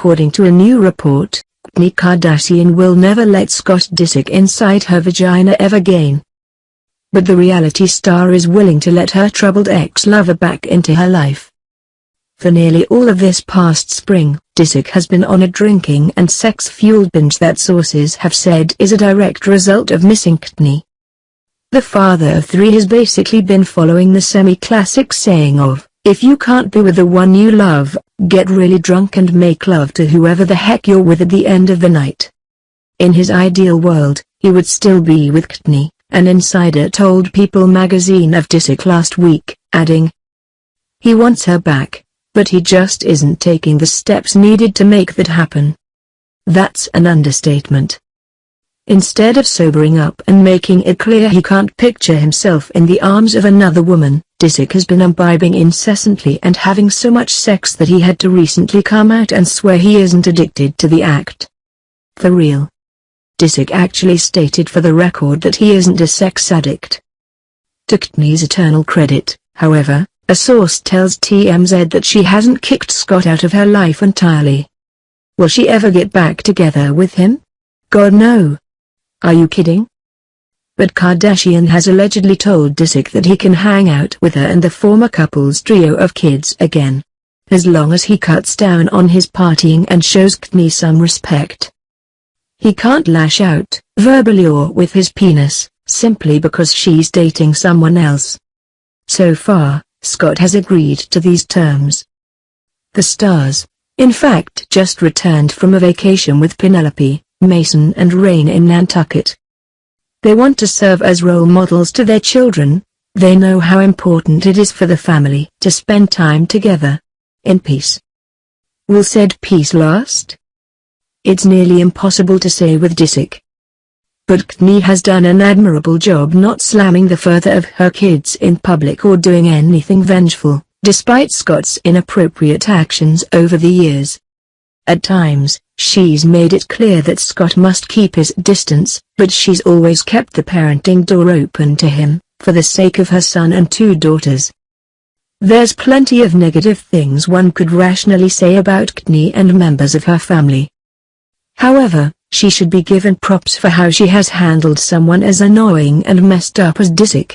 According to a new report, Kourtney Kardashian will never let Scott Disick inside her vagina ever again. But the reality star is willing to let her troubled ex-lover back into her life. For nearly all of this past spring, Disick has been on a drinking and sex-fueled binge that sources have said is a direct result of missing Kourtney. The father of three has basically been following the semi-classic saying of, "If you can't be with the one you love, get really drunk and make love to whoever the heck you're with at the end of the night." In his ideal world, he would still be with Kourtney, an insider told People magazine of Disick last week, adding, "He wants her back, but he just isn't taking the steps needed to make that happen." That's an understatement. Instead of sobering up and making it clear he can't picture himself in the arms of another woman, Disick has been imbibing incessantly and having so much sex that he had to recently come out and swear he isn't addicted to the act. For real. Disick actually stated for the record that he isn't a sex addict. To Kourtney's eternal credit, however, a source tells TMZ that she hasn't kicked Scott out of her life entirely. Will she ever get back together with him? God no. Are you kidding? But Kardashian has allegedly told Disick that he can hang out with her and the former couple's trio of kids again, as long as he cuts down on his partying and shows Kourtney some respect. He can't lash out, verbally or with his penis, simply because she's dating someone else. So far, Scott has agreed to these terms. The stars, in fact, just returned from a vacation with Penelope, Mason and Rain in Nantucket. They want to serve as role models to their children. They know how important it is for the family to spend time together, in peace. Will said peace last? It's nearly impossible to say with Disick. But Kourtney has done an admirable job not slamming the father of her kids in public or doing anything vengeful, despite Scott's inappropriate actions over the years. At times, she's made it clear that Scott must keep his distance, but she's always kept the parenting door open to him, for the sake of her son and two daughters. There's plenty of negative things one could rationally say about Kourtney and members of her family. However, she should be given props for how she has handled someone as annoying and messed up as Disick.